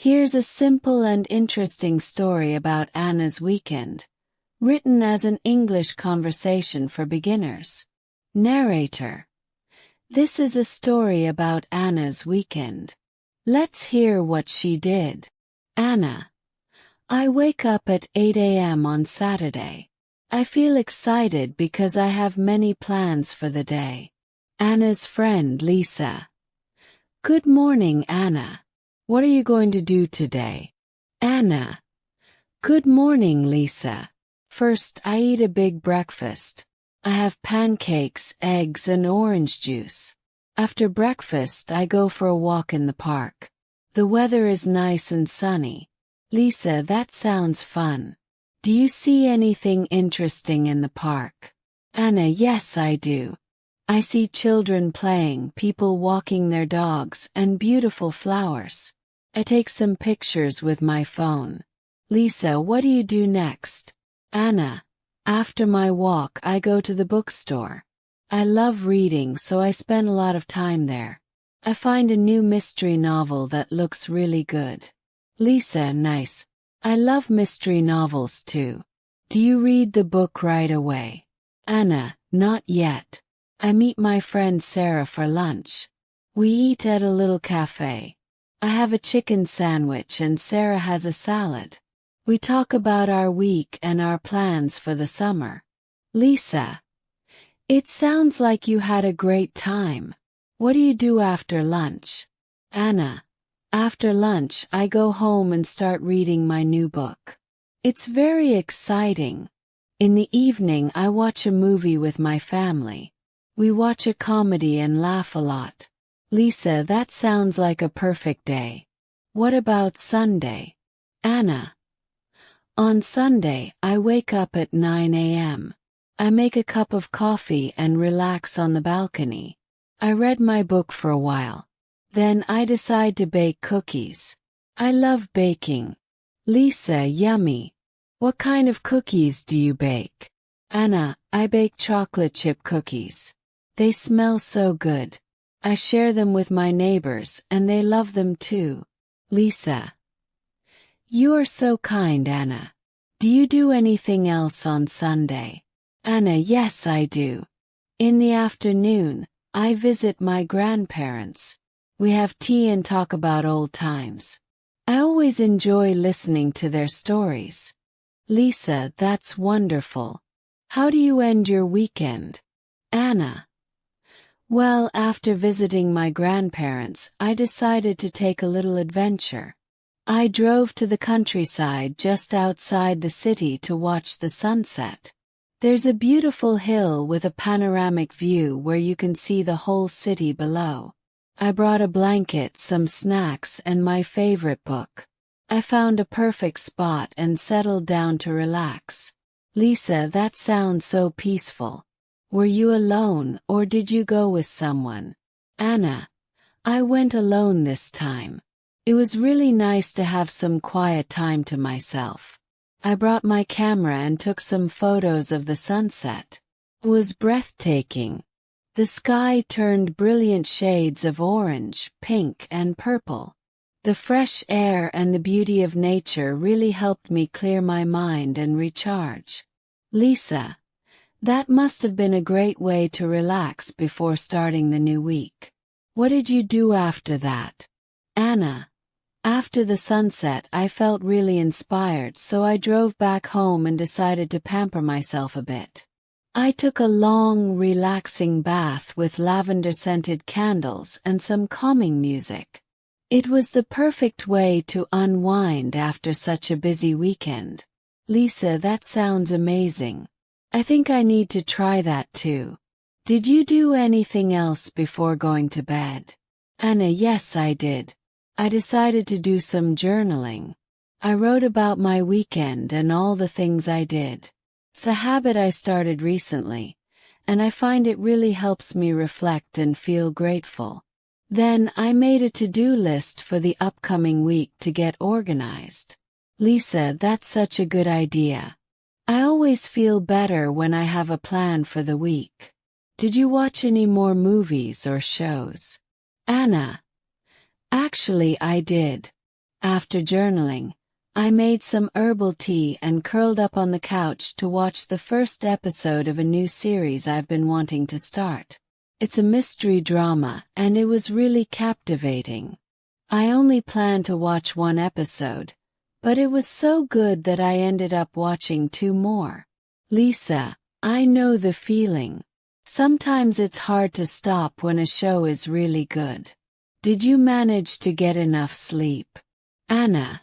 Here's a simple and interesting story about Anna's weekend, written as an English conversation for beginners. Narrator. This is a story about Anna's weekend. Let's hear what she did. Anna. I wake up at 8 a.m. on Saturday. I feel excited because I have many plans for the day. Anna's friend Lisa. Good morning, Anna. What are you going to do today? Anna. Good morning, Lisa. First, I eat a big breakfast. I have pancakes, eggs, and orange juice. After breakfast, I go for a walk in the park. The weather is nice and sunny. Lisa, that sounds fun. Do you see anything interesting in the park? Anna, yes, I do. I see children playing, people walking their dogs, and beautiful flowers. I take some pictures with my phone. Lisa, what do you do next? Anna. After my walk, I go to the bookstore. I love reading, so I spend a lot of time there. I find a new mystery novel that looks really good. Lisa, nice. I love mystery novels too. Do you read the book right away? Anna, not yet. I meet my friend Sarah for lunch. We eat at a little cafe. I have a chicken sandwich and Sarah has a salad. We talk about our week and our plans for the summer. Lisa. It sounds like you had a great time. What do you do after lunch? Anna. After lunch, I go home and start reading my new book. It's very exciting. In the evening, I watch a movie with my family. We watch a comedy and laugh a lot. Lisa, that sounds like a perfect day. What about Sunday? Anna. On Sunday, I wake up at 9 a.m. I make a cup of coffee and relax on the balcony. I read my book for a while. Then I decide to bake cookies. I love baking. Lisa, yummy. What kind of cookies do you bake? Anna, I bake chocolate chip cookies. They smell so good. I share them with my neighbors and they love them too. Lisa. You are so kind, Anna. Do you do anything else on Sunday? Anna, yes, I do. In the afternoon, I visit my grandparents. We have tea and talk about old times. I always enjoy listening to their stories. Lisa, that's wonderful. How do you end your weekend? Anna. Well, after visiting my grandparents, I decided to take a little adventure. I drove to the countryside just outside the city to watch the sunset. There's a beautiful hill with a panoramic view where you can see the whole city below. I brought a blanket, some snacks, and my favorite book. I found a perfect spot and settled down to relax. Lisa, that sounds so peaceful. Were you alone or did you go with someone? Anna. I went alone this time. It was really nice to have some quiet time to myself. I brought my camera and took some photos of the sunset. It was breathtaking. The sky turned brilliant shades of orange, pink, and purple. The fresh air and the beauty of nature really helped me clear my mind and recharge. Lisa. That must have been a great way to relax before starting the new week. What did you do after that? Anna. After the sunset, I felt really inspired, so I drove back home and decided to pamper myself a bit. I took a long, relaxing bath with lavender-scented candles and some calming music. It was the perfect way to unwind after such a busy weekend. Lisa, that sounds amazing. I think I need to try that too. Did you do anything else before going to bed? Anna, yes, I did. I decided to do some journaling. I wrote about my weekend and all the things I did. It's a habit I started recently, and I find it really helps me reflect and feel grateful. Then I made a to-do list for the upcoming week to get organized. Lisa, that's such a good idea. I always feel better when I have a plan for the week. Did you watch any more movies or shows? Anna. Actually, I did. After journaling, I made some herbal tea and curled up on the couch to watch the first episode of a new series I've been wanting to start. It's a mystery drama, and it was really captivating. I only planned to watch one episode, but it was so good that I ended up watching 2 more. Lisa, I know the feeling. Sometimes it's hard to stop when a show is really good. Did you manage to get enough sleep? Anna.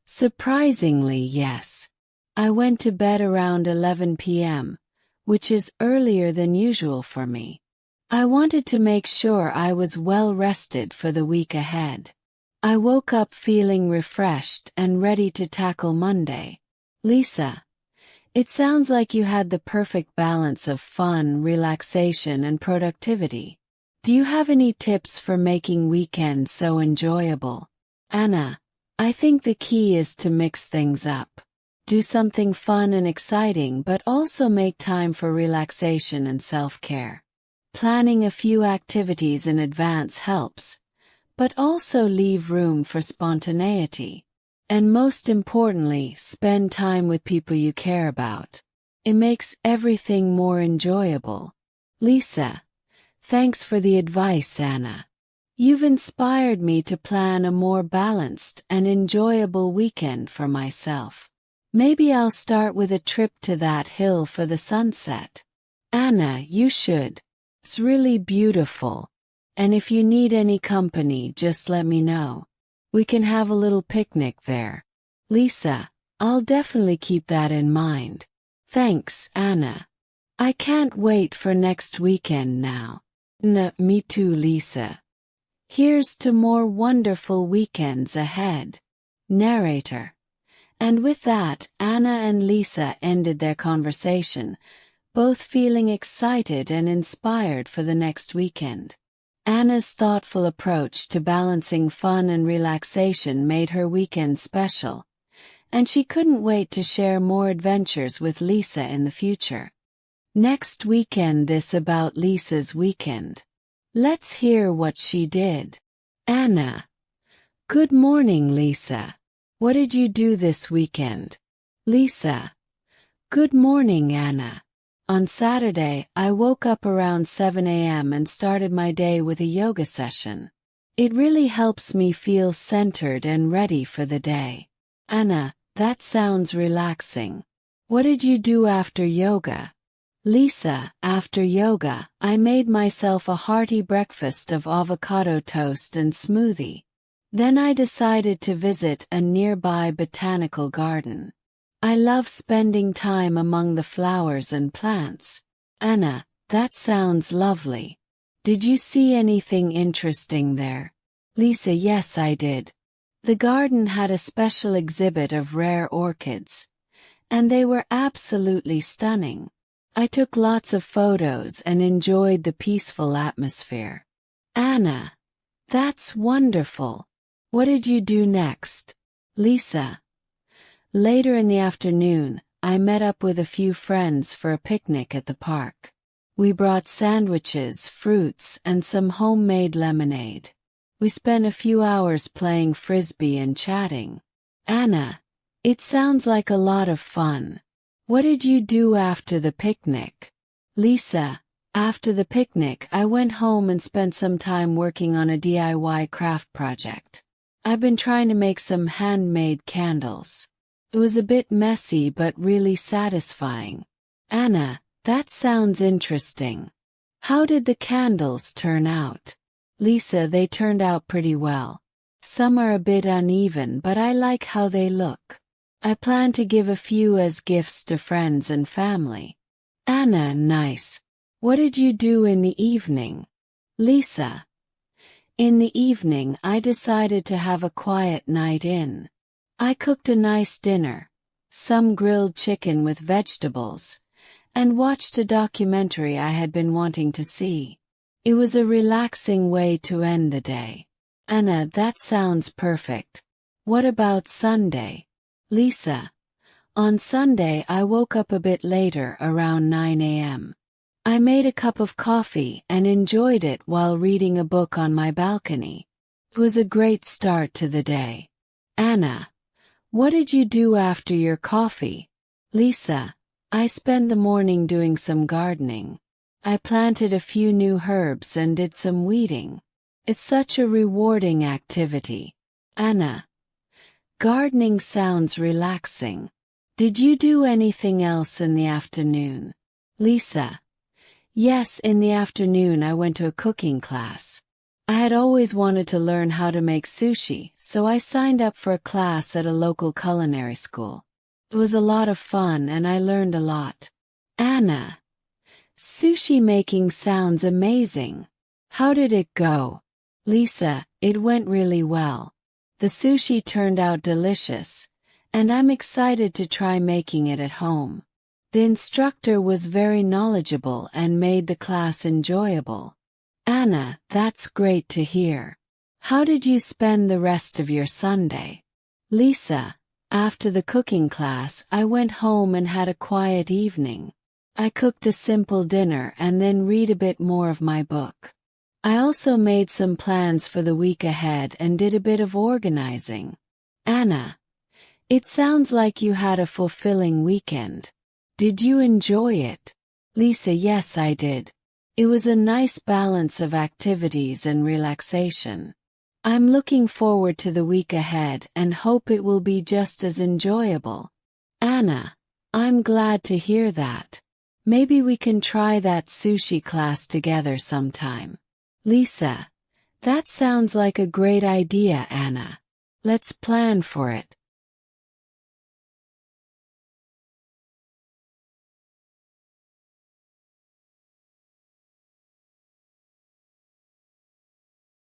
Surprisingly, yes. I went to bed around 11 p.m., which is earlier than usual for me. I wanted to make sure I was well rested for the week ahead. I woke up feeling refreshed and ready to tackle Monday. Lisa, it sounds like you had the perfect balance of fun, relaxation, and productivity. Do you have any tips for making weekends so enjoyable? Anna, I think the key is to mix things up. Do something fun and exciting, but also make time for relaxation and self-care. Planning a few activities in advance helps, but also leave room for spontaneity. And most importantly, spend time with people you care about. It makes everything more enjoyable. Lisa, thanks for the advice, Anna. You've inspired me to plan a more balanced and enjoyable weekend for myself. Maybe I'll start with a trip to that hill for the sunset. Anna, you should. It's really beautiful. And if you need any company, just let me know. We can have a little picnic there. Lisa, I'll definitely keep that in mind. Thanks, Anna. I can't wait for next weekend now. Me too, Lisa. Here's to more wonderful weekends ahead. Narrator. And with that, Anna and Lisa ended their conversation, both feeling excited and inspired for the next weekend. Anna's thoughtful approach to balancing fun and relaxation made her weekend special, and she couldn't wait to share more adventures with Lisa in the future. Next weekend, this about Lisa's weekend. Let's hear what she did. Anna. Good morning, Lisa. What did you do this weekend? Lisa. Good morning, Anna. On Saturday, I woke up around 7 a.m. and started my day with a yoga session. It really helps me feel centered and ready for the day. Anna, that sounds relaxing. What did you do after yoga? Lisa, after yoga, I made myself a hearty breakfast of avocado toast and smoothie. Then I decided to visit a nearby botanical garden. I love spending time among the flowers and plants. Anna, that sounds lovely. Did you see anything interesting there? Lisa, yes, I did. The garden had a special exhibit of rare orchids, and they were absolutely stunning. I took lots of photos and enjoyed the peaceful atmosphere. Anna, that's wonderful. What did you do next? Lisa. Later in the afternoon, I met up with a few friends for a picnic at the park. We brought sandwiches, fruits, and some homemade lemonade. We spent a few hours playing frisbee and chatting. Anna, it sounds like a lot of fun. What did you do after the picnic? Lisa, after the picnic, I went home and spent some time working on a DIY craft project. I've been trying to make some handmade candles. It was a bit messy but really satisfying. Anna, that sounds interesting. How did the candles turn out? Lisa, they turned out pretty well. Some are a bit uneven, but I like how they look. I plan to give a few as gifts to friends and family. Anna, nice. What did you do in the evening? Lisa. In the evening, I decided to have a quiet night in. I cooked a nice dinner, some grilled chicken with vegetables, and watched a documentary I had been wanting to see. It was a relaxing way to end the day. Anna, that sounds perfect. What about Sunday? Lisa. On Sunday, I woke up a bit later, around 9 a.m. I made a cup of coffee and enjoyed it while reading a book on my balcony. It was a great start to the day. Anna, what did you do after your coffee? Lisa, I spent the morning doing some gardening. I planted a few new herbs and did some weeding. It's such a rewarding activity. Anna, gardening sounds relaxing. Did you do anything else in the afternoon? Lisa, yes, in the afternoon I went to a cooking class. I had always wanted to learn how to make sushi, so I signed up for a class at a local culinary school. It was a lot of fun and I learned a lot. Anna, sushi making sounds amazing. How did it go? Lisa, it went really well. The sushi turned out delicious, and I'm excited to try making it at home. The instructor was very knowledgeable and made the class enjoyable. Anna, that's great to hear. How did you spend the rest of your Sunday? Lisa, after the cooking class, I went home and had a quiet evening. I cooked a simple dinner and then read a bit more of my book. I also made some plans for the week ahead and did a bit of organizing. Anna, it sounds like you had a fulfilling weekend. Did you enjoy it? Lisa, yes, I did. It was a nice balance of activities and relaxation. I'm looking forward to the week ahead and hope it will be just as enjoyable. Anna, I'm glad to hear that. Maybe we can try that sushi class together sometime. Lisa, that sounds like a great idea, Anna. Let's plan for it.